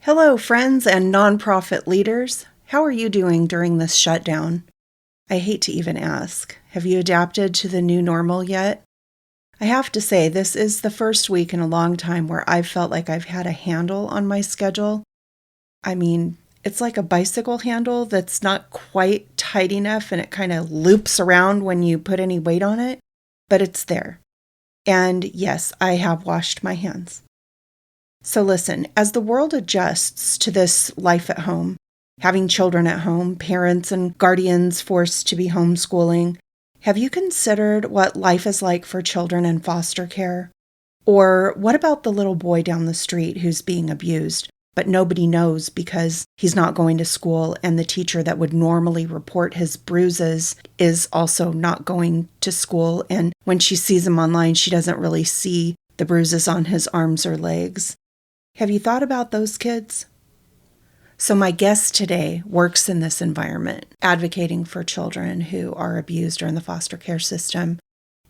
Hello, friends and nonprofit leaders. How are you doing during this shutdown? I hate to even ask. Have you adapted to the new normal yet? I have to say, this is the first week in a long time where I've felt like I've had a handle on my schedule. I mean, it's like a bicycle handle that's not quite tight enough and it kind of loops around when you put any weight on it, but it's there. And yes, I have washed my hands. So listen, as the world adjusts to this life at home, having children at home, parents and guardians forced to be homeschooling, have you considered what life is like for children in foster care? Or what about the little boy down the street who's being abused, but nobody knows because he's not going to school and the teacher that would normally report his bruises is also not going to school, and when she sees him online, she doesn't really see the bruises on his arms or legs? Have you thought about those kids? So my guest today works in this environment, advocating for children who are abused or in the foster care system.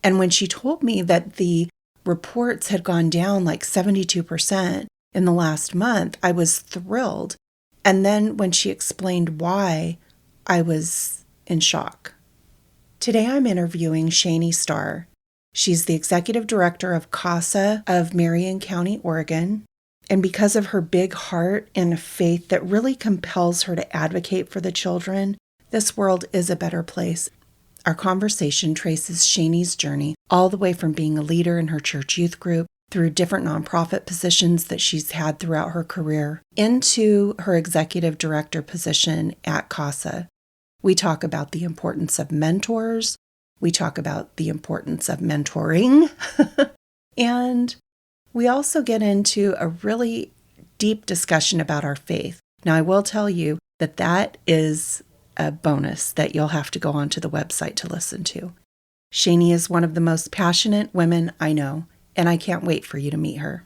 And when she told me that the reports had gone down like 72% in the last month, I was thrilled. And then when she explained why, I was in shock. Today I'm interviewing Shani Starr. She's the executive director of CASA of Marion County, Oregon. And because of her big heart and a faith that really compels her to advocate for the children, this world is a better place. Our conversation traces Shani's journey all the way from being a leader in her church youth group, through different nonprofit positions that she's had throughout her career, into her executive director position at CASA. We talk about the importance of mentors. We talk about the importance of mentoring. And we also get into a really deep discussion about our faith. Now, I will tell you that that is a bonus that you'll have to go onto the website to listen to. Shani is one of the most passionate women I know, and I can't wait for you to meet her.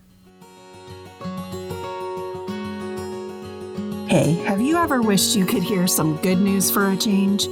Hey, have you ever wished you could hear some good news for a change?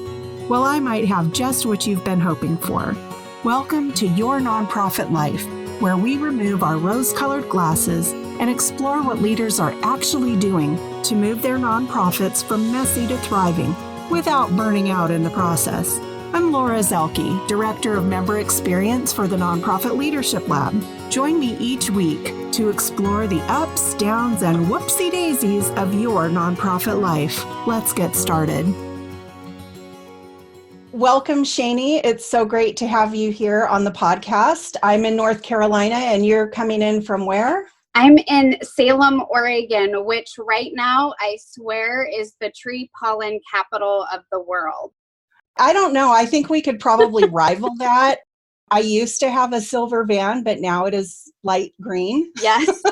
Well, I might have just what you've been hoping for. Welcome to Your Nonprofit Life, where we remove our rose-colored glasses and explore what leaders are actually doing to move their nonprofits from messy to thriving without burning out in the process. I'm Laura Zelke, Director of Member Experience for the Nonprofit Leadership Lab. Join me each week to explore the ups, downs, and whoopsie daisies of your nonprofit life. Let's get started. Welcome, Shani. It's so great to have you here on the podcast. I'm in North Carolina, and you're coming in from where? I'm in Salem, Oregon, which right now I swear is the tree pollen capital of the world. I don't know. I think we could probably rival that. I used to have a silver van, but now it is light green. Yes.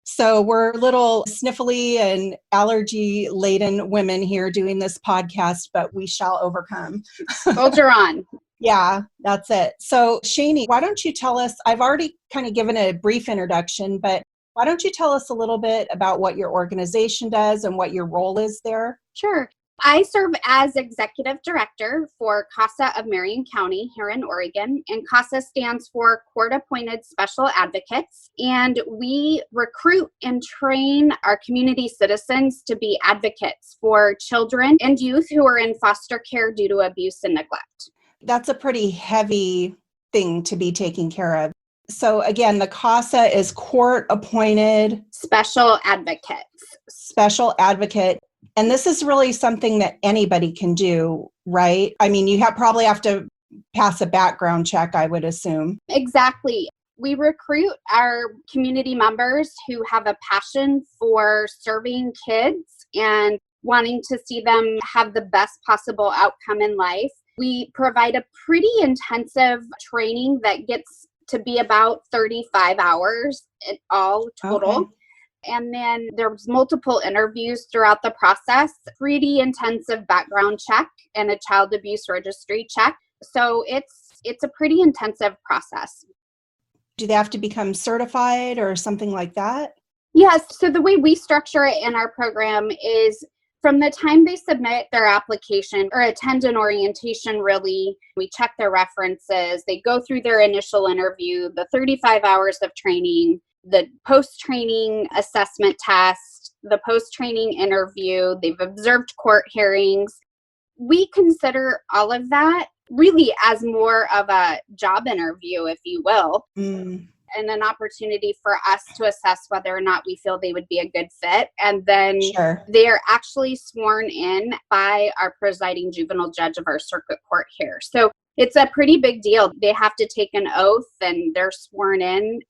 So we're little sniffly and allergy-laden women here doing this podcast, but we shall overcome. Soldier on. Yeah, that's it. So Shani, why don't you tell us, I've already kind of given a brief introduction, but why don't you tell us a little bit about what your organization does and what your role is there? Sure. I serve as executive director for CASA of Marion County here in Oregon, and CASA stands for Court Appointed Special Advocates, and we recruit and train our community citizens to be advocates for children and youth who are in foster care due to abuse and neglect. That's a pretty heavy thing to be taking care of. So again, the CASA is Court Appointed Special Advocates. Special Advocate. And this is really something that anybody can do, right? I mean, you probably have to pass a background check, I would assume. Exactly. We recruit our community members who have a passion for serving kids and wanting to see them have the best possible outcome in life. We provide a pretty intensive training that gets to be about 35 hours in all total. Okay. And then there's multiple interviews throughout the process, pretty intensive background check and a child abuse registry check. So it's a pretty intensive process. Do they have to become certified or something like that? Yes. So the way we structure it in our program is from the time they submit their application or attend an orientation, really, we check their references. They go through their initial interview, the 35 hours of training. the post-training assessment test, the post-training interview. They've observed court hearings. We consider all of that really as more of a job interview, if you will, and an opportunity for us to assess whether or not we feel they would be a good fit. And then Sure. they are actually sworn in by our presiding juvenile judge of our circuit court here. So it's a pretty big deal. They have to take an oath and they're sworn in.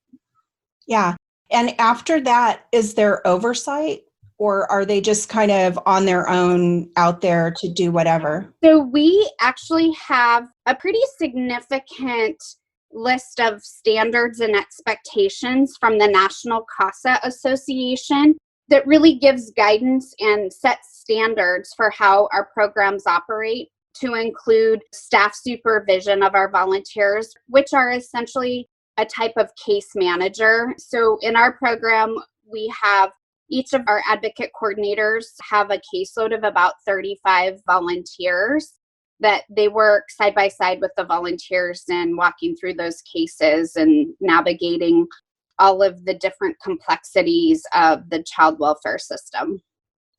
Yeah. And after that, is there oversight, or are they just kind of on their own out there to do whatever? So we actually have a pretty significant list of standards and expectations from the National CASA Association that really gives guidance and sets standards for how our programs operate, to include staff supervision of our volunteers, which are essentially a type of case manager. So in our program, we have each of our advocate coordinators have a caseload of about 35 volunteers that they work side by side with the volunteers and walking through those cases and navigating all of the different complexities of the child welfare system.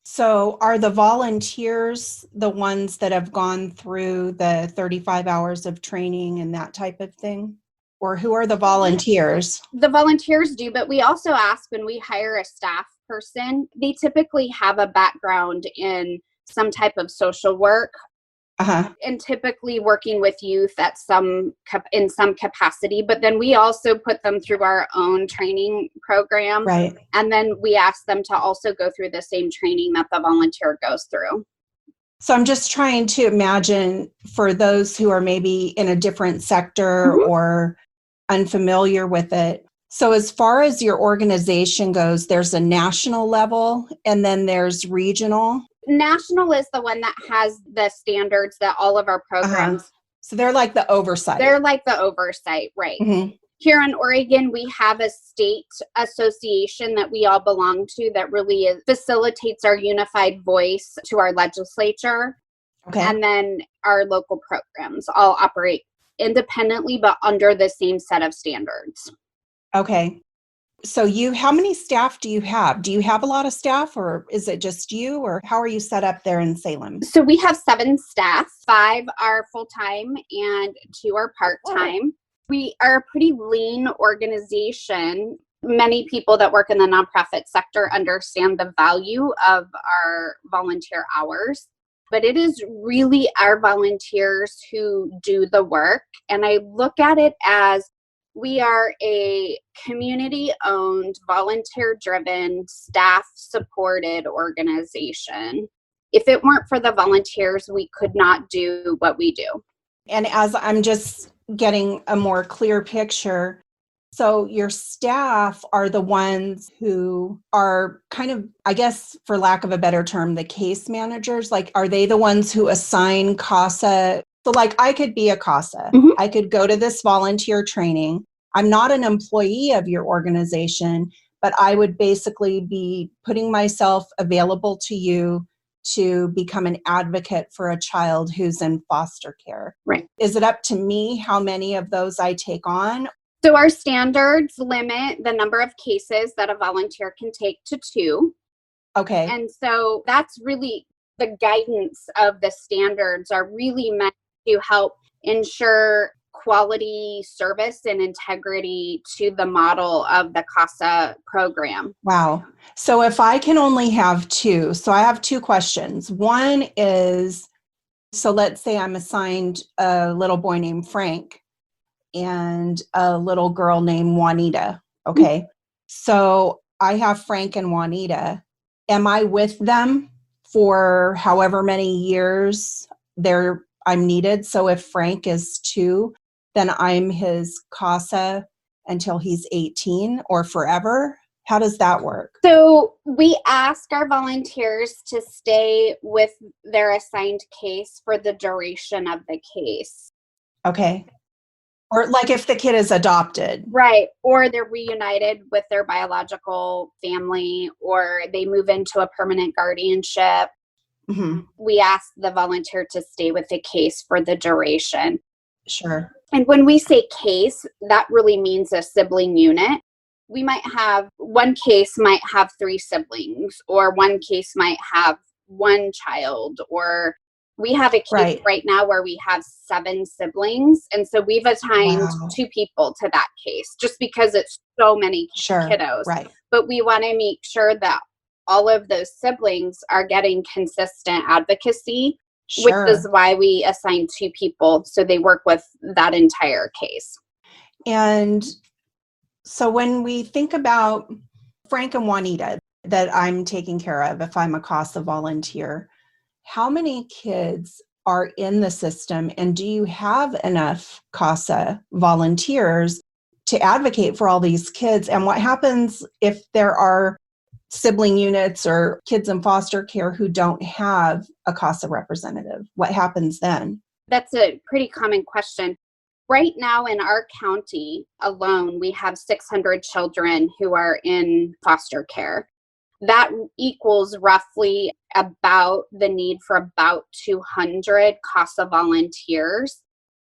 So are the volunteers the ones that have gone through the 35 hours of training and that type of thing? Or who are the volunteers? The volunteers do, but we also ask when we hire a staff person, they typically have a background in some type of social work and typically working with youth at in some capacity. But then we also put them through our own training program. Right. And then we ask them to also go through the same training that the volunteer goes through. So I'm just trying to imagine for those who are maybe in a different sector or unfamiliar with it. So as far as your organization goes, there's a national level and then there's regional. National is the one that has the standards that all of our programs. So they're like the oversight. They're like the oversight, right? Here in Oregon, we have a state association that we all belong to that really facilitates our unified voice to our legislature. Okay. And then our local programs all operate independently, but under the same set of standards. Okay. So how many staff do you have? Do you have a lot of staff, or is it just you, or how are you set up there in Salem? So we have 7 staff, 5 are full-time and 2 are part-time. We are a pretty lean organization. Many people that work in the nonprofit sector understand the value of our volunteer hours, but it is really our volunteers who do the work. And I look at it as we are a community-owned, volunteer-driven, staff-supported organization. If it weren't for the volunteers, we could not do what we do. And as I'm just getting a more clear picture, so your staff are the ones who are kind of, I guess, for lack of a better term, the case managers. Like, are they the ones who assign CASA? So like I could be a CASA. I could go to this volunteer training. I'm not an employee of your organization, but I would basically be putting myself available to you to become an advocate for a child who's in foster care. Right. Is it up to me how many of those I take on? So our standards limit the number of cases that a volunteer can take to 2. Okay. And so that's really the guidance of the standards are really meant to help ensure quality service and integrity to the model of the CASA program. Wow. So if I can only have 2, so I have 2 questions. One is, so let's say I'm assigned a little boy named Frank and a little girl named Juanita. Okay. So I have Frank and Juanita. Am I with them for however many years I'm needed? So if Frank is 2, then I'm his CASA until he's 18 or forever? How does that work? So we ask our volunteers to stay with their assigned case for the duration of the case. Okay. Or like if the kid is adopted. Right. Or they're reunited with their biological family, or they move into a permanent guardianship. We ask the volunteer to stay with the case for the duration. Sure. And when we say case, that really means a sibling unit. we might have one case might have three siblings, or one case might have one child, or we have a case Right. right now where we have 7 siblings. And so we've assigned Wow. 2 people to that case just because it's so many Sure. kiddos. Right. But we want to make sure that all of those siblings are getting consistent advocacy, which is Sure. why we assign 2 people so they work with that entire case. And so when we think about Frank and Juanita that I'm taking care of, if I'm a CASA volunteer, how many kids are in the system, and do you have enough CASA volunteers to advocate for all these kids? And what happens if there are sibling units or kids in foster care who don't have a CASA representative? What happens then? That's a pretty common question. Right now in our county alone, we have 600 children who are in foster care. That equals roughly about the need for about 200 CASA volunteers.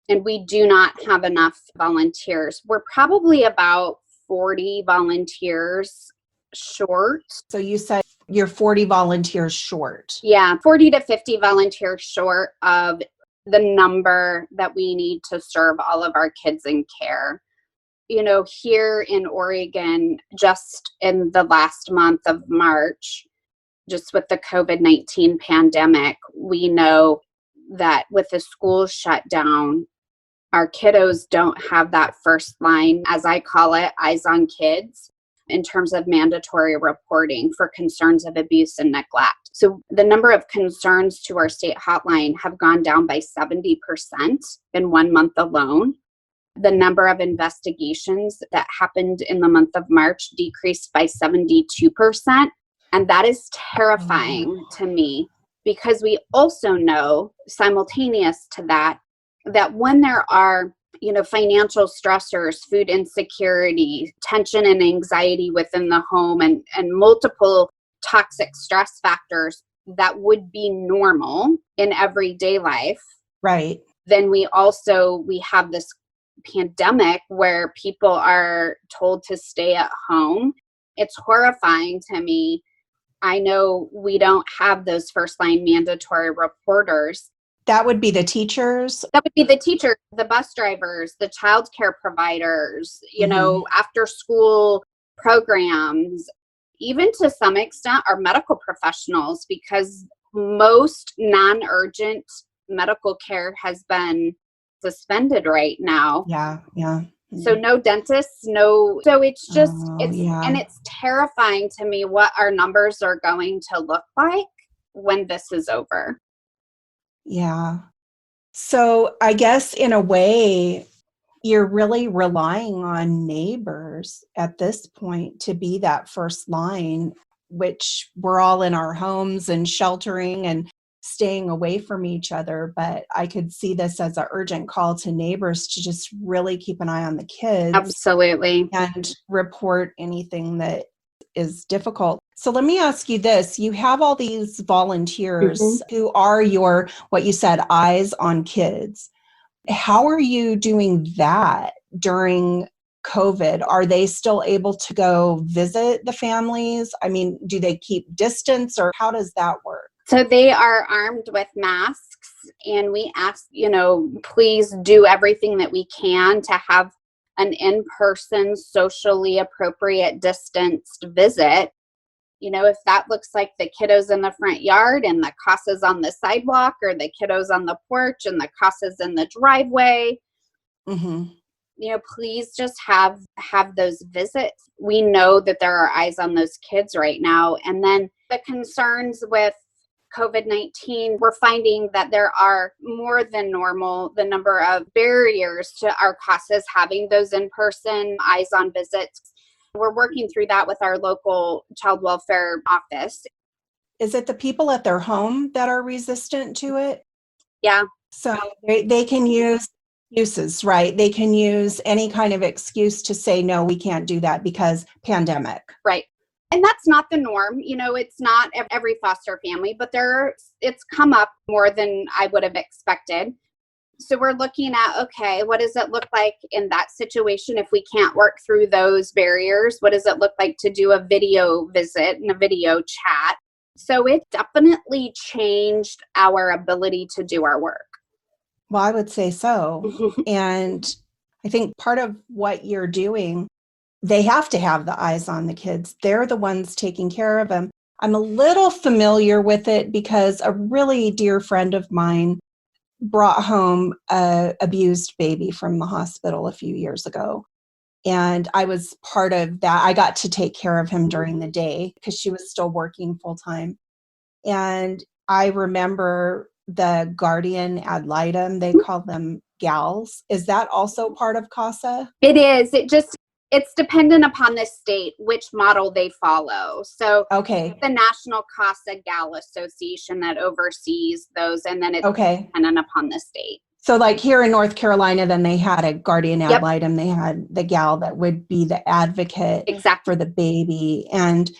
And we do not have enough volunteers. We're probably about 40 volunteers short. So you said you're 40 volunteers short. Yeah, 40 to 50 volunteers short of the number that we need to serve all of our kids in care. You know, here in Oregon, just in the last month of March, just with the COVID-19 pandemic, we know that with the schools shut down, our kiddos don't have that first line, as I call it, eyes on kids, in terms of mandatory reporting for concerns of abuse and neglect. So the number of concerns to our state hotline have gone down by 70% in 1 month alone. The number of investigations that happened in the month of March decreased by 72%. And that is terrifying to me, because we also know, simultaneous to that, that when there are financial stressors, food insecurity, tension and anxiety within the home, and multiple toxic stress factors that would be normal in everyday life. Right. Then we have this pandemic where people are told to stay at home. It's horrifying to me. I know we don't have those first line mandatory reporters. That would be the teachers? That would be the teachers, the bus drivers, the childcare providers, after school programs, even to some extent our medical professionals, because most non-urgent medical care has been suspended right now. Yeah. So no dentists, so it's just, and it's terrifying to me what our numbers are going to look like when this is over. Yeah. So I guess in a way, you're really relying on neighbors at this point to be that first line, which we're all in our homes and sheltering and staying away from each other. But I could see this as an urgent call to neighbors to just really keep an eye on the kids. Absolutely. And report anything that is difficult. So let me ask you this. You have all these volunteers who are your, what you said, eyes on kids. How are you doing that during COVID? Are they still able to go visit the families? I mean, do they keep distance, or how does that work? So they are armed with masks, and we ask, please do everything that we can to have an in-person, socially appropriate, distanced visit. If that looks like the kiddos in the front yard and the CASA's on the sidewalk, or the kiddos on the porch and the CASA's in the driveway, please just have those visits. We know that there are eyes on those kids right now. And then the concerns with COVID-19, we're finding that there are more than normal the number of barriers to our CASAs having those in-person eyes on visits. We're working through that with our local child welfare office. Is it the people at their home that are resistant to it? Yeah. So they can use excuses, right? They can use any kind of excuse to say, no, we can't do that because pandemic. Right. And that's not the norm. It's not every foster family, but it's come up more than I would have expected. So we're looking at, okay, what does it look like in that situation if we can't work through those barriers? What does it look like to do a video visit and a video chat? So it definitely changed our ability to do our work. Well, I would say so. And I think part of what you're doing, they have to have the eyes on the kids. They're the ones taking care of them. I'm a little familiar with it because a really dear friend of mine brought home a abused baby from the hospital a few years ago. And I was part of that. I got to take care of him during the day because she was still working full time. And I remember the guardian ad litem, they call them gals. Is that also part of CASA? It is. It's dependent upon the state, which model they follow. So Okay. the National CASA Gal Association that oversees those, and then it's Okay. dependent upon the state. So like here in North Carolina, then they had a guardian ad Yep. litem. They had the gal that would be the advocate Exactly. for the baby. And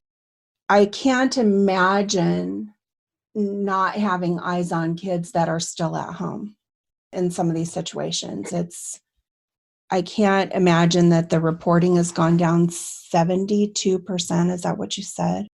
I can't imagine not having eyes on kids that are still at home in some of these situations. I can't imagine that the reporting has gone down 72%. Is that what you said? I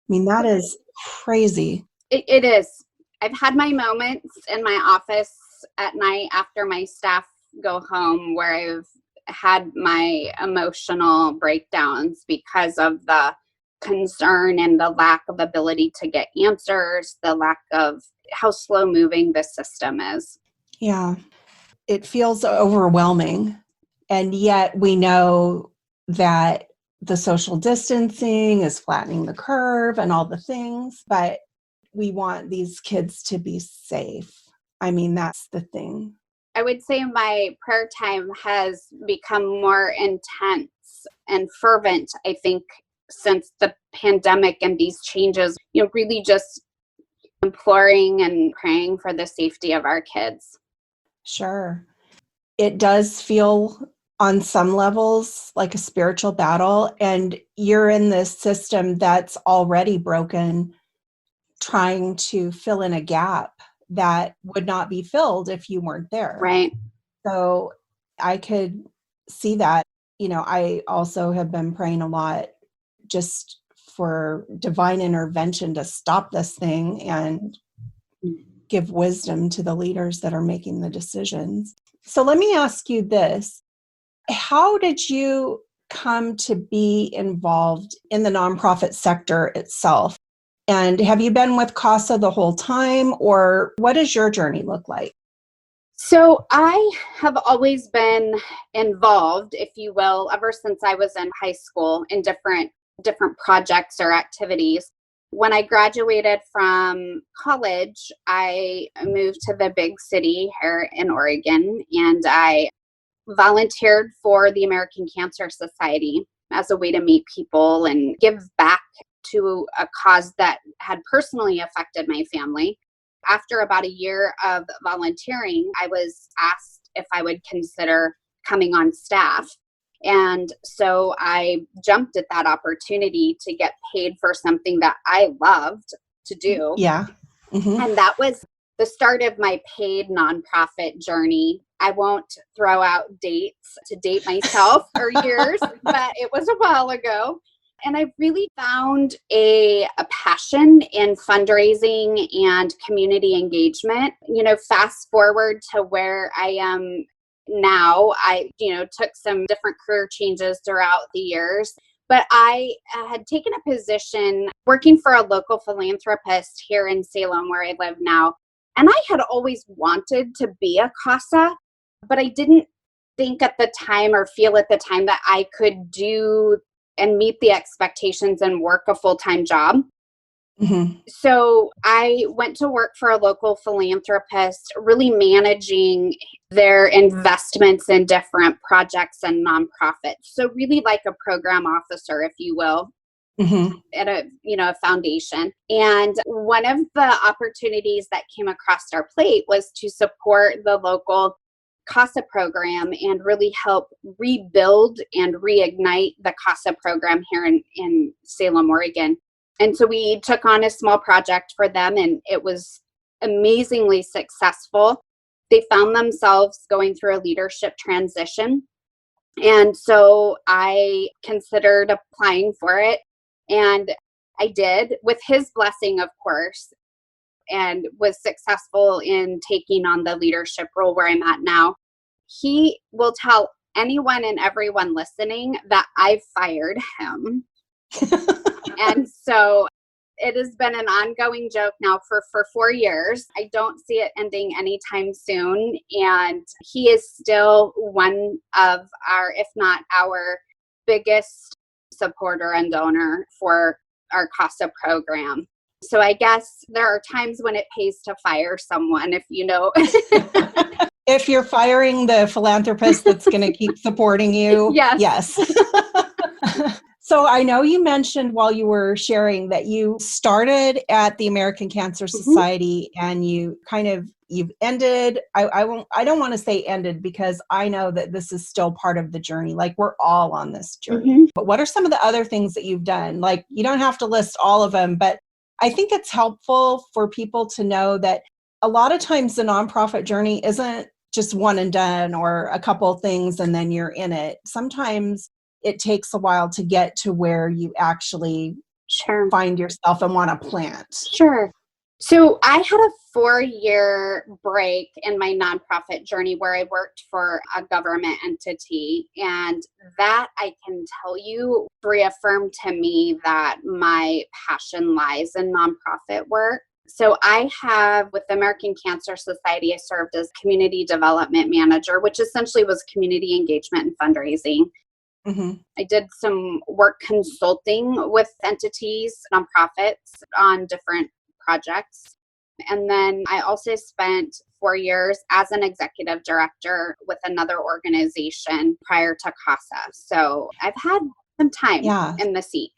mean, that is crazy. It is. I've had my moments in my office at night after my staff go home where I've had my emotional breakdowns because of the concern and the lack of ability to get answers, the lack of how slow moving the system is. Yeah, it feels overwhelming. And yet we know that the social distancing is flattening the curve and all the things, but we want these kids to be safe. I mean, that's the thing. I would say my prayer time has become more intense and fervent, I think, since the pandemic and these changes, really just imploring and praying for the safety of our kids. Sure. It does feel on some levels like a spiritual battle, and you're in this system that's already broken, trying to fill in a gap that would not be filled if you weren't there. Right. So I could see that. I also have been praying a lot just for divine intervention to stop this thing and give wisdom to the leaders that are making the decisions. So let me ask you this. How did you come to be involved in the nonprofit sector itself? And have you been with CASA the whole time, or what does your journey look like? So I have always been involved, if you will, ever since I was in high school in different projects or activities. When I graduated from college, I moved to the big city here in Oregon, and I volunteered for the American Cancer Society as a way to meet people and give back to a cause that had personally affected my family. After about a year of volunteering, I was asked if I would consider coming on staff. And so I jumped at that opportunity to get paid for something that I loved to do. Yeah. Mm-hmm. And that was the start of my paid nonprofit journey. I won't throw out dates to date myself or years, but it was a while ago. And I really found a passion in fundraising and community engagement. Fast forward to where I am now, I, took some different career changes throughout the years, but I had taken a position working for a local philanthropist here in Salem, where I live now. And I had always wanted to be a CASA, but I didn't think at the time or feel at the time that I could do and meet the expectations and work a full-time job. Mm-hmm. So I went to work for a local philanthropist, really managing their investments in different projects and nonprofits. So really like a program officer, if you will, Mm-hmm. at a foundation. And one of the opportunities that came across our plate was to support the local CASA program and really help rebuild and reignite the CASA program here in Salem, Oregon. And so we took on a small project for them, and it was amazingly successful. they found themselves going through a leadership transition. And so I considered applying for it. And I did, with his blessing, of course, and was successful in taking on the leadership role where I'm at now. He will tell anyone and everyone listening that I fired him. And so it has been an ongoing joke now for 4 years. I don't see it ending anytime soon. And he is still one of our, if not our biggest supporter and donor for our CASA program. So I guess there are times when it pays to fire someone, if you know. If you're firing the philanthropist that's going to keep supporting you. Yes. So I know you mentioned while you were sharing that you started at the American Cancer Society and you've ended, I don't want to say ended because I know that this is still part of the journey. Like we're all on this journey. But what are some of the other things that you've done? Like you don't have to list all of them, but I think it's helpful for people to know that a lot of times the nonprofit journey isn't just one and done or a couple things and then you're in it. Sometimes it takes a while to get to where you actually find yourself and want to plant. Sure. So I had a 4-year break in my nonprofit journey where I worked for a government entity. And that I can tell you reaffirmed to me that my passion lies in nonprofit work. So I have, with the American Cancer Society, I served as community development manager, which essentially was community engagement and fundraising. I did some work consulting with entities, nonprofits on different projects. And then I also spent 4 years as an executive director with another organization prior to CASA. So I've had some time in the seat.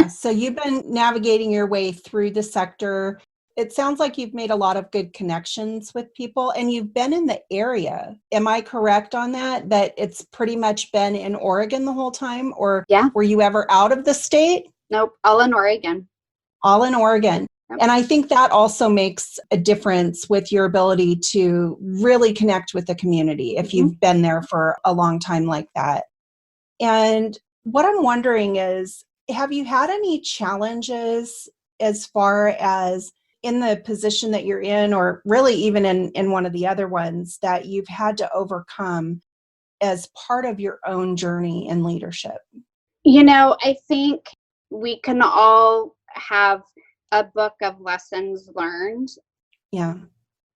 So you've been navigating your way through the sector. It sounds like you've made a lot of good connections with people and you've been in the area. Am I correct on that? That it's pretty much been in Oregon the whole time? Or were you ever out of the state? Nope, all in Oregon. All in Oregon. Yep. And I think that also makes a difference with your ability to really connect with the community if you've been there for a long time like that. And what I'm wondering is, have you had any challenges as far as in the position that you're in, or really even in one of the other ones that you've had to overcome as part of your own journey in leadership? You know, I think we can all have a book of lessons learned. Yeah.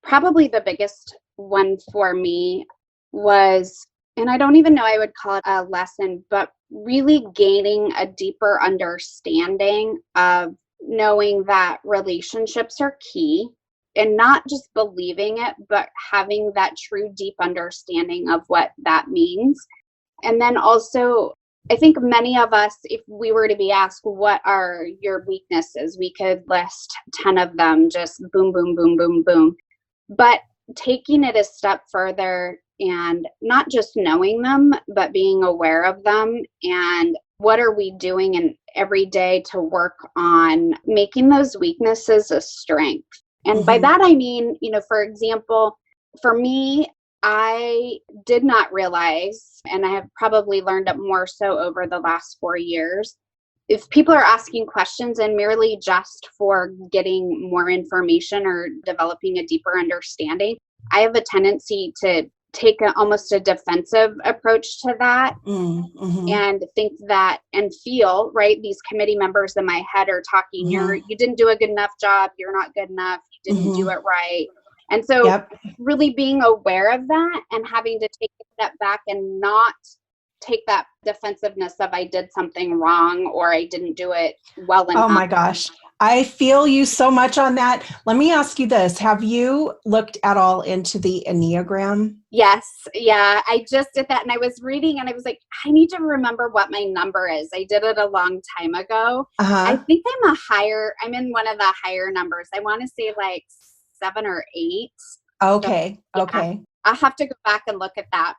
Probably the biggest one for me was, and I don't even know I would call it a lesson, but really gaining a deeper understanding of knowing that relationships are key and not just believing it, but having that true deep understanding of what that means. And then also, I think many of us, if we were to be asked, what are your weaknesses? We could list 10 of them, just boom, boom, boom, boom, boom. But taking it a step further and not just knowing them, but being aware of them and what are we doing in every day to work on making those weaknesses a strength? And by that, I mean, for example, for me, I did not realize, and I have probably learned it more so over the last 4 years, if people are asking questions and merely just for getting more information or developing a deeper understanding, I have a tendency to take almost a defensive approach to that and think that and feel, right, these committee members in my head are talking, you didn't do a good enough job, you're not good enough, you didn't do it right. And so really being aware of that and having to take a step back and not take that defensiveness of I did something wrong or I didn't do it well enough. Oh my gosh. I feel you so much on that. Let me ask you this. Have you looked at all into the Enneagram? Yes. Yeah. I just did that and I was reading and I was like, I need to remember what my number is. I did it a long time ago. I think I'm in one of the higher numbers. I want to say like 7 or 8. Okay. So, okay. I'll have to go back and look at that.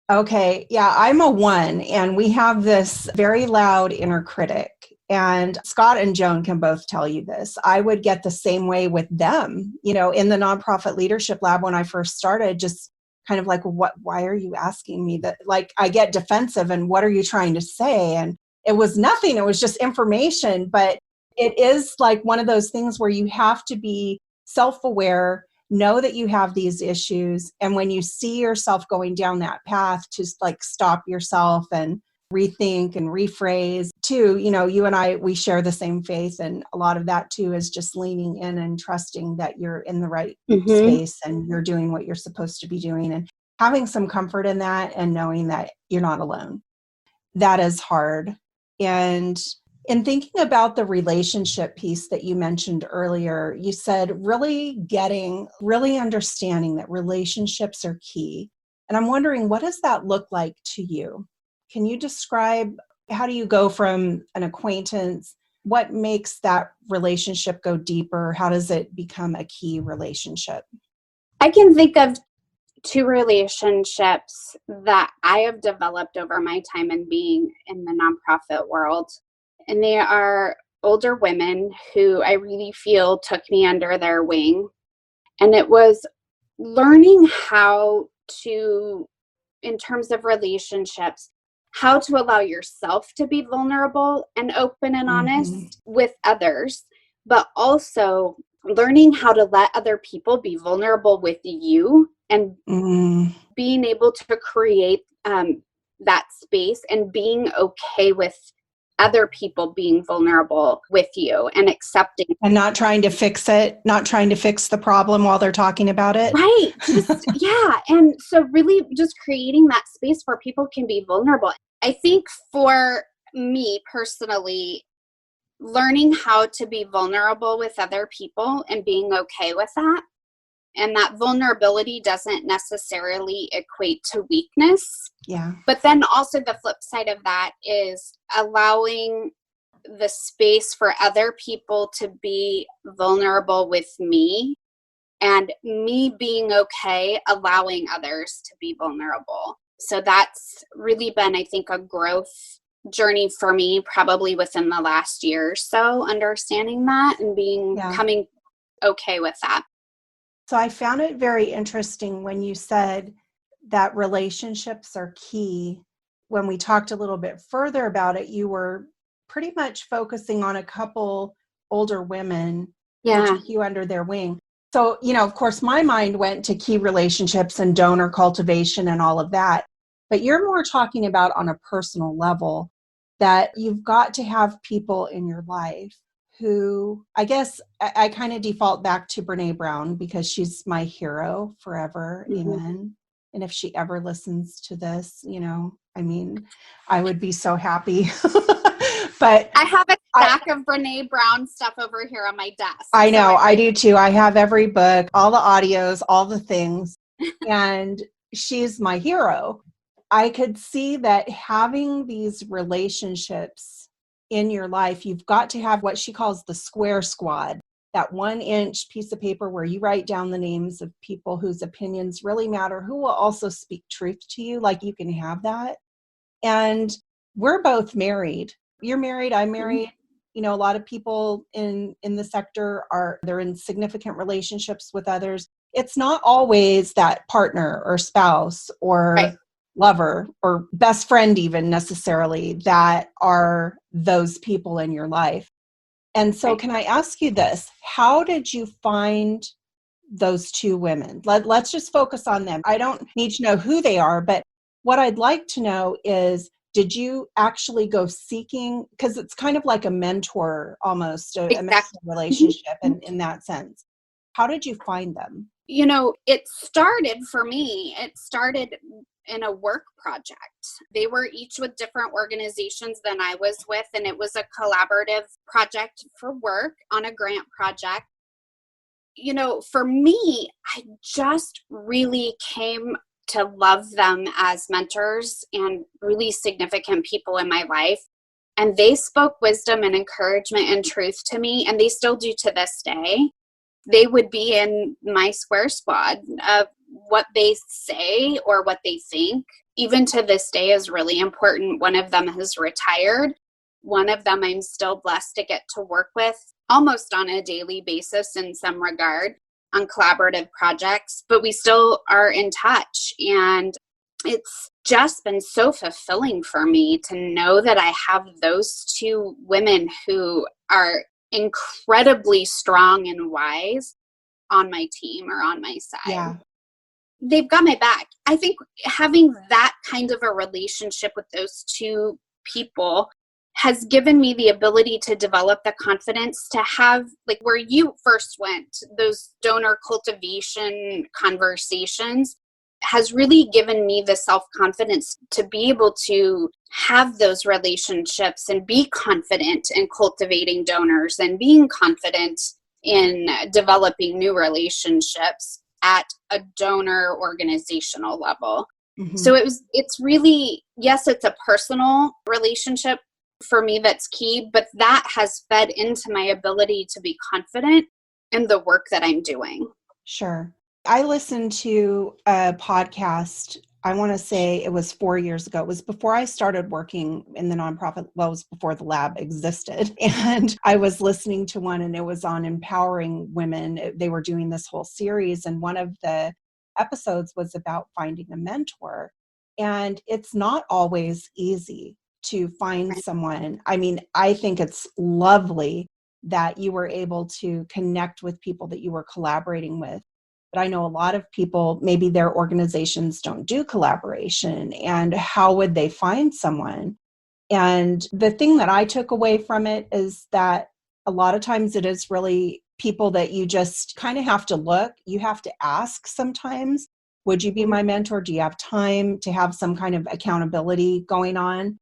Okay. Yeah. I'm a 1 and we have this very loud inner critic. And Scott and Joan can both tell you this. I would get the same way with them, in the Nonprofit Leadership Lab when I first started, just kind of like, why are you asking me that? Like, I get defensive, and what are you trying to say? And it was nothing. It was just information. But it is like one of those things where you have to be self-aware, know that you have these issues. And when you see yourself going down that path, to like stop yourself and rethink and rephrase too. You and I, we share the same faith, and a lot of that too is just leaning in and trusting that you're in the right space and you're doing what you're supposed to be doing, and having some comfort in that and knowing that you're not alone. That is hard. And in thinking about the relationship piece that you mentioned earlier, you said really understanding that relationships are key. And I'm wondering, what does that look like to you? Can you describe, how do you go from an acquaintance? What makes that relationship go deeper? How does it become a key relationship? I can think of two relationships that I have developed over my time in being in the nonprofit world. And they are older women who I really feel took me under their wing. And it was learning how to, in terms of relationships, how to allow yourself to be vulnerable and open and honest with others, but also learning how to let other people be vulnerable with you, and being able to create that space and being okay with other people being vulnerable with you and accepting. And not trying to fix it, not trying to fix the problem while they're talking about it. Right. Yeah. And so really just creating that space where people can be vulnerable. I think for me personally, learning how to be vulnerable with other people and being okay with that. And that vulnerability doesn't necessarily equate to weakness. Yeah. But then also the flip side of that is allowing the space for other people to be vulnerable with me, and me being okay allowing others to be vulnerable. So that's really been, I think, a growth journey for me, probably within the last year or so, understanding that and becoming okay with that. So I found it very interesting when you said that relationships are key. When we talked a little bit further about it, you were pretty much focusing on a couple older women who took you under their wing. So, of course, my mind went to key relationships and donor cultivation and all of that. But you're more talking about on a personal level, that you've got to have people in your life who, I guess I kind of default back to Brene Brown because she's my hero forever. Amen. And if she ever listens to this, I would be so happy. But I have a stack of Brene Brown stuff over here on my desk. I know, I do too. I have every book, all the audios, all the things. And she's my hero. I could see that having these relationships in your life, you've got to have what she calls the square squad, that 1-inch piece of paper where you write down the names of people whose opinions really matter, who will also speak truth to you. Like, you can have that. And we're both married. You're married, I'm married. A lot of people in the sector they're in significant relationships with others. It's not always that partner or spouse or lover or best friend even necessarily that are those people in your life. And so can I ask you this? How did you find those two women? Let's just focus on them. I don't need to know who they are, but what I'd like to know is, did you actually go seeking, because it's kind of like a mentor almost, a mentor relationship in that sense. How did you find them? It started for me, in a work project. They were each with different organizations than I was with, and it was a collaborative project for work on a grant project. For me, I just really came to love them as mentors and really significant people in my life. And they spoke wisdom and encouragement and truth to me, and they still do to this day. They would be in my square squad of what they say or what they think. Even to this day is really important. One of them has retired, One of them I'm still blessed to get to work with almost on a daily basis in some regard on collaborative projects, but we still are in touch. And it's just been so fulfilling for me to know that I have those two women who are incredibly strong and wise on my team or on my side. Yeah. They've got my back. I think having that kind of a relationship with those two people has given me the ability to develop the confidence to have, like where you first went, those donor cultivation conversations has really given me the self-confidence to be able to have those relationships and be confident in cultivating donors and being confident in developing new relationships at a donor organizational level. Mm-hmm. So it's really, yes, it's a personal relationship for me that's key, but that has fed into my ability to be confident in the work that I'm doing. Sure. I listened to a podcast, I want to say it was 4 years ago. It was before I started working in the nonprofit. Well, it was before the lab existed. And I was listening to one, and it was on empowering women. They were doing this whole series, and one of the episodes was about finding a mentor. And it's not always easy to find someone. I mean, I think it's lovely that you were able to connect with people that you were collaborating with. But I know a lot of people, maybe their organizations don't do collaboration, and how would they find someone? And the thing that I took away from it is that a lot of times it is really people that you just kind of have to look. You have to ask sometimes, would you be my mentor? Do you have time to have some kind of accountability going on?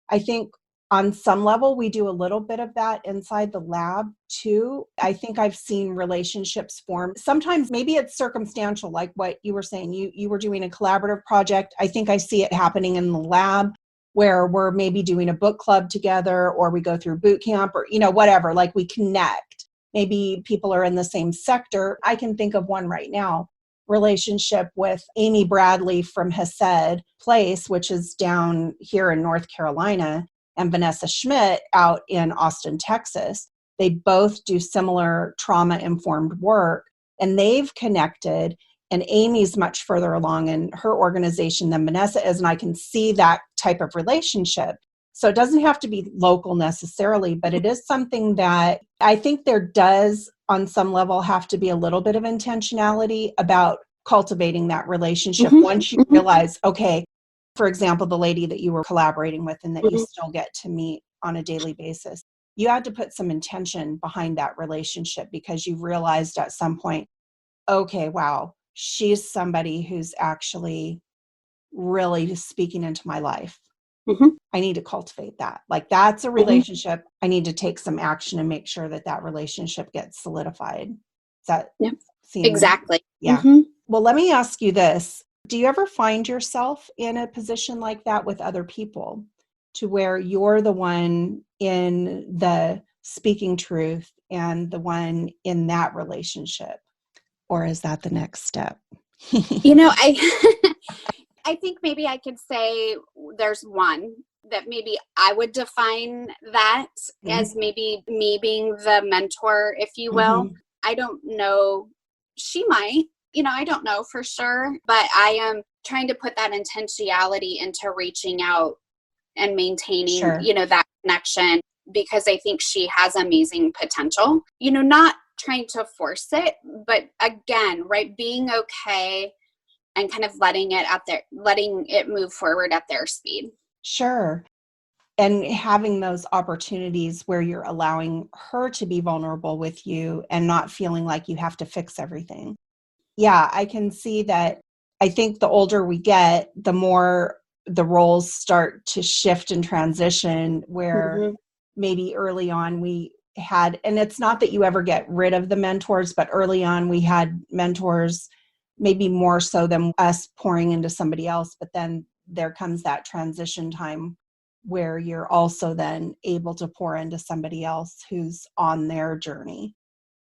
I think on some level, we do a little bit of that inside the lab too. I think I've seen relationships form. Sometimes maybe it's circumstantial, like what you were saying. You were doing a collaborative project. I think I see it happening in the lab where we're maybe doing a book club together, or we go through boot camp, or, whatever, like we connect. Maybe people are in the same sector. I can think of one right now. Relationship with Amy Bradley from Hesed Place, which is down here in North Carolina, and Vanessa Schmidt out in Austin, Texas. They both do similar trauma-informed work, and they've connected, and Amy's much further along in her organization than Vanessa is, and I can see that type of relationship. So it doesn't have to be local necessarily, but it is something that I think there does, on some level, have to be a little bit of intentionality about cultivating that relationship. Once you realize, okay, for example, the lady that you were collaborating with and that you still get to meet on a daily basis, you had to put some intention behind that relationship because you realized at some point, okay, wow, she's somebody who's actually really speaking into my life. I need to cultivate that. Like, that's a relationship. I need to take some action and make sure that that relationship gets solidified. Does that seem? Exactly. Yeah. Well, let me ask you this. Do you ever find yourself in a position like that with other people, to where you're the one in the speaking truth and the one in that relationship? Or is that the next step? I think maybe I could say there's one that maybe I would define that as maybe me being the mentor, if you will. I don't know. She might, I don't know for sure, but I am trying to put that intentionality into reaching out and maintaining, that connection, because I think she has amazing potential, not trying to force it, but again, right, being okay and kind of letting it move forward at their speed. Sure. And having those opportunities where you're allowing her to be vulnerable with you and not feeling like you have to fix everything. Yeah, I can see that. I think the older we get, the more the roles start to shift and transition, where maybe early on we had, and it's not that you ever get rid of the mentors, but early on we had mentors, maybe more so than us pouring into somebody else. But then there comes that transition time where you're also then able to pour into somebody else who's on their journey.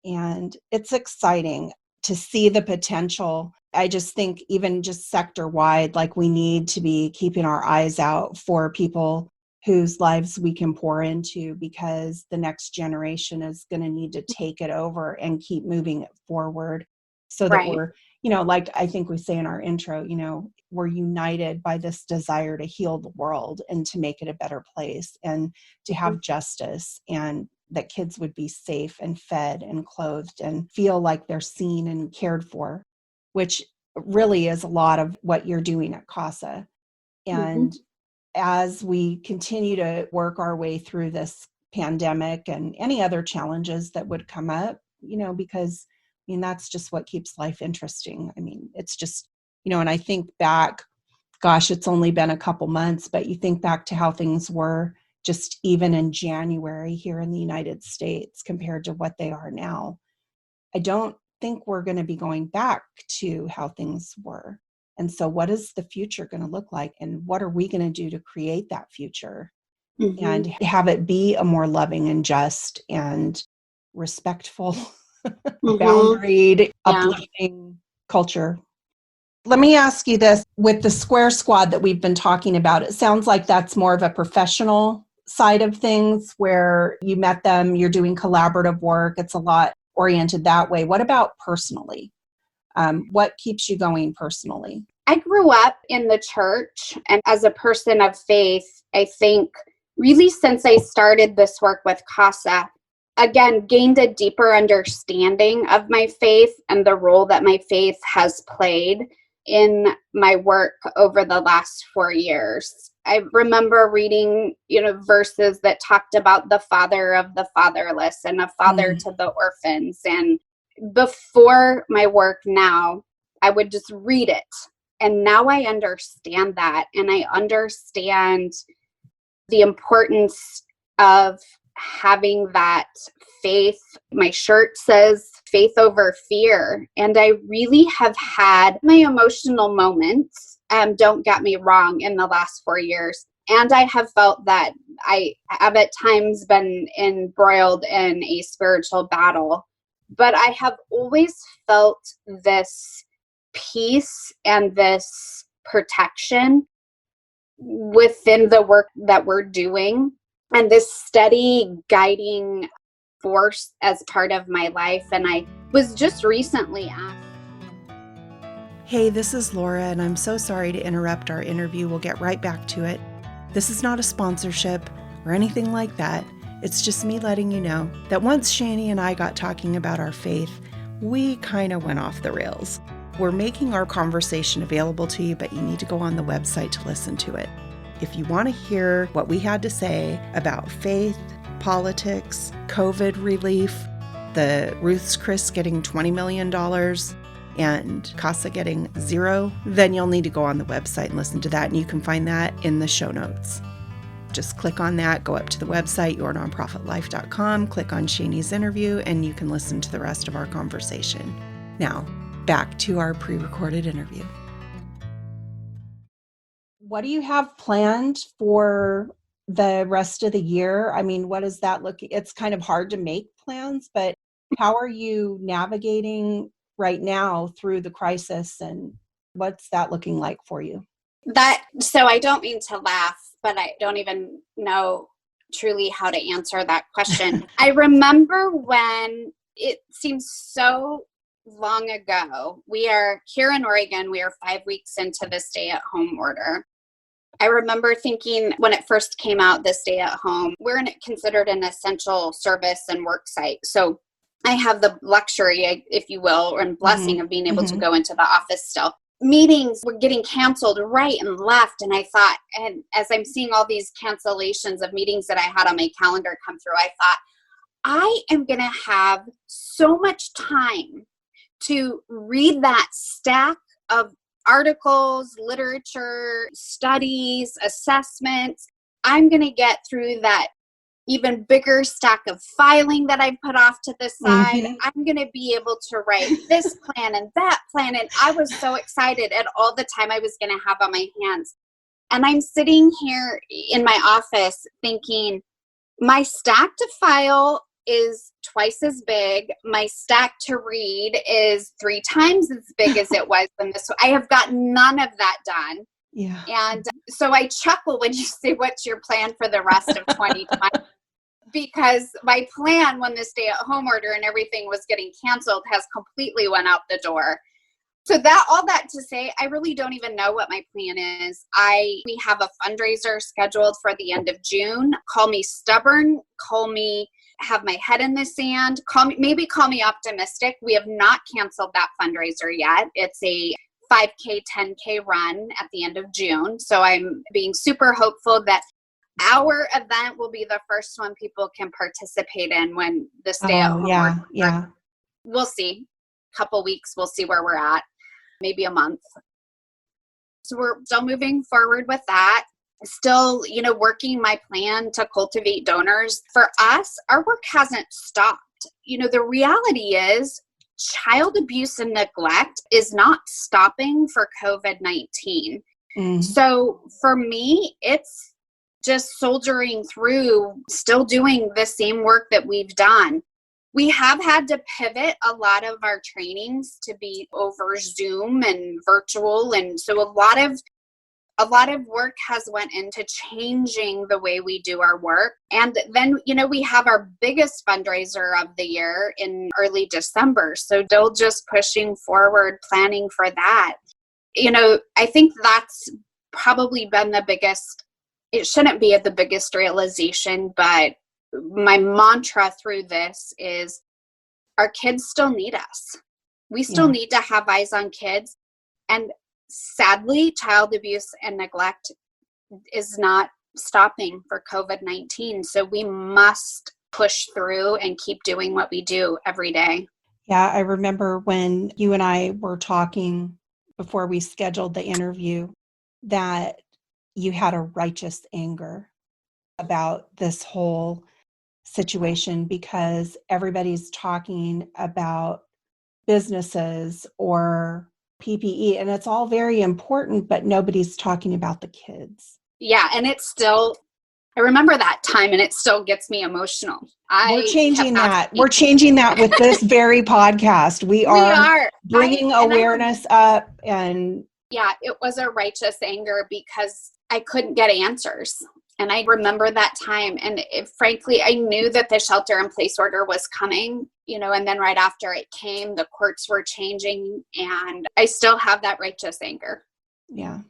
And it's exciting to see the potential. I just think even just sector wide, like, we need to be keeping our eyes out for people whose lives we can pour into, because the next generation is going to need to take it over and keep moving it forward, so that Right. we're, like I think we say in our intro, we're united by this desire to heal the world and to make it a better place and to have justice, and that kids would be safe and fed and clothed and feel like they're seen and cared for, which really is a lot of what you're doing at CASA. And as we continue to work our way through this pandemic and any other challenges that would come up, because that's just what keeps life interesting. It's just, and I think back, gosh, it's only been a couple months, but you think back to how things were just even in January here in the United States compared to what they are now. I don't think we're going to be going back to how things were. And so what is the future going to look like? And what are we going to do to create that future and have it be a more loving and just and respectful, boundaried, uplifting culture? Let me ask you this. With the Square Squad that we've been talking about, it sounds like that's more of a professional side of things where you met them, you're doing collaborative work. It's a lot oriented that way. What about personally? What keeps you going personally? I grew up in the church, and as a person of faith, I think really since I started this work with CASA, again, gained a deeper understanding of my faith and the role that my faith has played in my work over the last 4 years. I remember reading, verses that talked about the father of the fatherless and a father to the orphans. And before my work now, I would just read it. And now I understand that. And I understand the importance of having that faith. My shirt says faith over fear. And I really have had my emotional moments, don't get me wrong, in the last 4 years. And I have felt that I have at times been embroiled in a spiritual battle. But I have always felt this peace and this protection within the work that we're doing, and this steady guiding force as part of my life. And I was just recently asked. Hey, this is Laura, and I'm so sorry to interrupt our interview. We'll get right back to it. This is not a sponsorship or anything like that. It's just me letting you know that once Shani and I got talking about our faith, we kind of went off the rails. We're making our conversation available to you, but you need to go on the website to listen to it. If you want to hear what we had to say about faith, politics, COVID relief, the Ruth's Chris getting $20 million, and CASA getting $0, then you'll need to go on the website and listen to that, and you can find that in the show notes. Just click on that, go up to the website, yournonprofitlife.com, click on Shani's interview, and you can listen to the rest of our conversation. Now, back to our pre-recorded interview. What do you have planned for the rest of the year? What does that look? It's kind of hard to make plans, but how are you navigating right now through the crisis, and what's that looking like for you? So I don't mean to laugh, but I don't even know truly how to answer that question. I remember when it seems so long ago, we are here in Oregon, we are 5 weeks into the stay-at-home order. I remember thinking when it first came out, the stay-at-home, we're considered an essential service and work site. So I have the luxury, if you will, and blessing of being able to go into the office still. Meetings were getting canceled right and left. And I thought, and as I'm seeing all these cancellations of meetings that I had on my calendar come through, I thought, I am going to have so much time to read that stack of articles, literature, studies, assessments. I'm going to get through that even bigger stack of filing that I put off to the side. I'm going to be able to write this plan and that plan. And I was so excited at all the time I was going to have on my hands. And I'm sitting here in my office thinking, my stack to file is twice as big. My stack to read is 3 times as big as it was when this. I have got none of that done. Yeah. And So I chuckle when you say what's your plan for the rest of 2020, because my plan when the stay-at-home order and everything was getting canceled has completely went out the door. So all that to say, I really don't even know what my plan is. We have a fundraiser scheduled for the end of June. Call me stubborn, call me have my head in the sand, call me optimistic. We have not canceled that fundraiser yet. It's a 5K, 10K run at the end of June. So I'm being super hopeful that our event will be the first one people can participate in when the stay-at-home order. Yeah. We'll see. Couple weeks, we'll see where we're at. Maybe a month. So we're still moving forward with that. Still, working my plan to cultivate donors. For us, our work hasn't stopped. The reality is child abuse and neglect is not stopping for COVID-19. So for me, it's just soldiering through, still doing the same work that we've done. We have had to pivot a lot of our trainings to be over Zoom and virtual. And so a lot of work has went into changing the way we do our work. And then, we have our biggest fundraiser of the year in early December. So still just pushing forward, planning for that. I think that's probably been the biggest, it shouldn't be the biggest realization, but my mantra through this is our kids still need us. We still need to have eyes on kids. And sadly, child abuse and neglect is not stopping for COVID-19. So we must push through and keep doing what we do every day. Yeah, I remember when you and I were talking before we scheduled the interview that you had a righteous anger about this whole situation because everybody's talking about businesses or PPE and it's all very important, but nobody's talking about the kids. Yeah. And I remember that time and it still gets me emotional. We're changing that. We're changing that with this very podcast. We are bringing awareness up and. Yeah, it was a righteous anger because I couldn't get answers. And I remember that time. And frankly, I knew that the shelter in place order was coming, and then right after it came, the courts were changing and I still have that righteous anger. Yeah.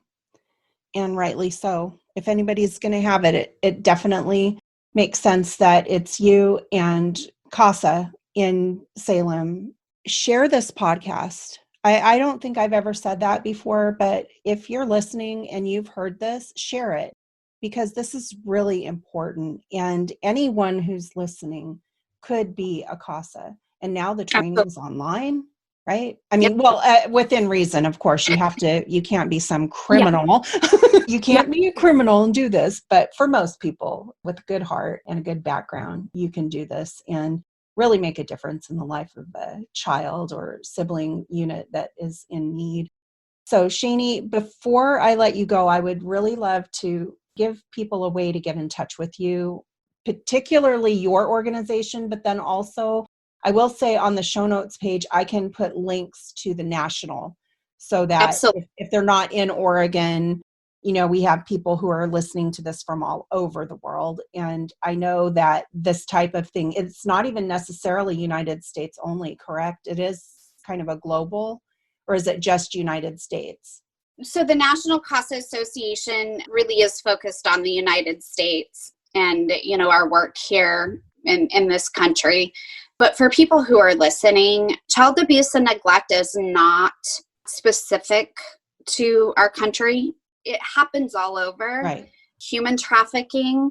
And rightly so. If anybody's going to have it, it definitely makes sense that it's you and CASA in Salem. Share this podcast. I don't think I've ever said that before, but if you're listening and you've heard this, share it. Because this is really important and anyone who's listening could be a CASA. And now the training is online, right? I mean, within reason, of course, you can't be some criminal. Yeah. You can't be a criminal and do this, but for most people with a good heart and a good background, you can do this and really make a difference in the life of a child or sibling unit that is in need. So Shani, before I let you go, I would really love to give people a way to get in touch with you, particularly your organization, but then also I will say on the show notes page, I can put links to the national so that if they're not in Oregon, we have people who are listening to this from all over the world. And I know that this type of thing, it's not even necessarily United States only, correct? It is kind of a global, or is it just United States? So the National CASA Association really is focused on the United States and, our work here in this country. But for people who are listening, child abuse and neglect is not specific to our country. It happens all over. Right. Human trafficking,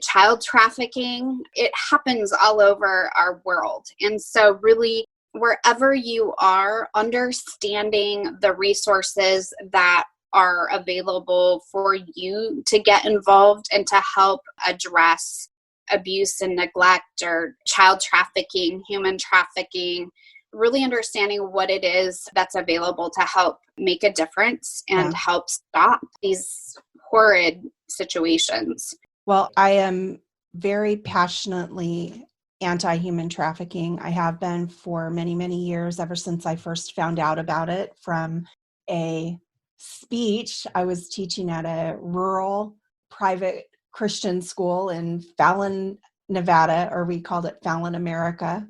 child trafficking, it happens all over our world. And so really, wherever you are, understanding the resources that are available for you to get involved and to help address abuse and neglect or child trafficking, human trafficking, really understanding what it is that's available to help make a difference and help stop these horrid situations. Well, I am very passionately anti-human trafficking. I have been for many, many years, ever since I first found out about it from a speech. I was teaching at a rural private Christian school in Fallon, Nevada, or we called it Fallon, America.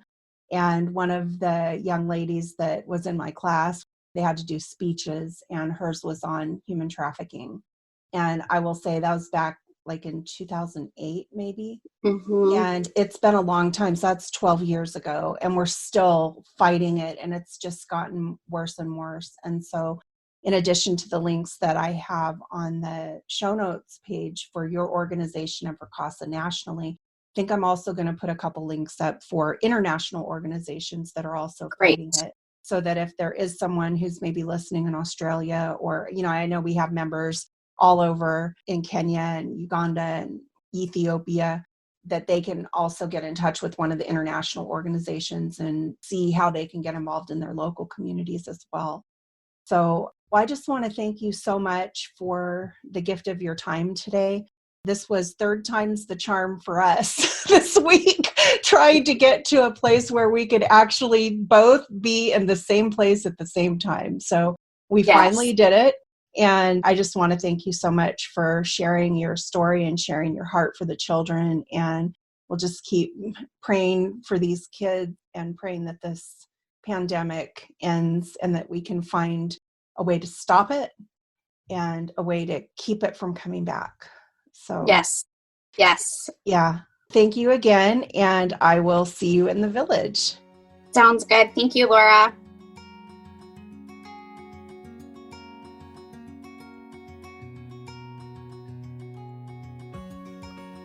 And one of the young ladies that was in my class, they had to do speeches, and hers was on human trafficking. And I will say that was back like in 2008, maybe. Mm-hmm. And it's been a long time. So that's 12 years ago. And we're still fighting it. And it's just gotten worse and worse. And so in addition to the links that I have on the show notes page for your organization and for CASA nationally, I think I'm also going to put a couple links up for international organizations that are also fighting it. So that if there is someone who's maybe listening in Australia, or, I know we have members all over in Kenya and Uganda and Ethiopia, that they can also get in touch with one of the international organizations and see how they can get involved in their local communities as well. So I just want to thank you so much for the gift of your time today. This was third time's the charm for us this week, trying to get to a place where we could actually both be in the same place at the same time. So we finally did it. And I just want to thank you so much for sharing your story and sharing your heart for the children. And we'll just keep praying for these kids and praying that this pandemic ends and that we can find a way to stop it and a way to keep it from coming back. So yes. Yeah. Thank you again. And I will see you in the village. Sounds good. Thank you, Laura.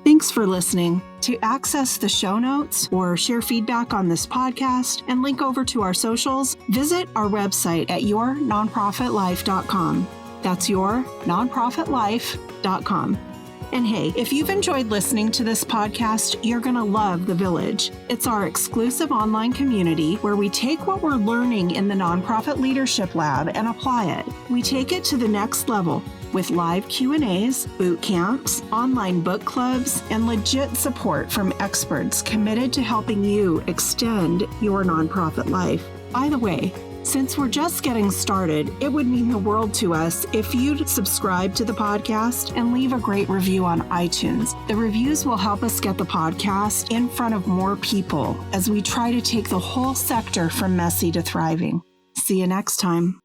Thanks for listening. To access the show notes or share feedback on this podcast and link over to our socials, visit our website at yournonprofitlife.com. That's yournonprofitlife.com. And hey, if you've enjoyed listening to this podcast, you're going to love The Village. It's our exclusive online community where we take what we're learning in the Nonprofit Leadership Lab and apply it. We take it to the next level with live Q&As, boot camps, online book clubs, and legit support from experts committed to helping you extend your nonprofit life. By the way, since we're just getting started, it would mean the world to us if you'd subscribe to the podcast and leave a great review on iTunes. The reviews will help us get the podcast in front of more people as we try to take the whole sector from messy to thriving. See you next time.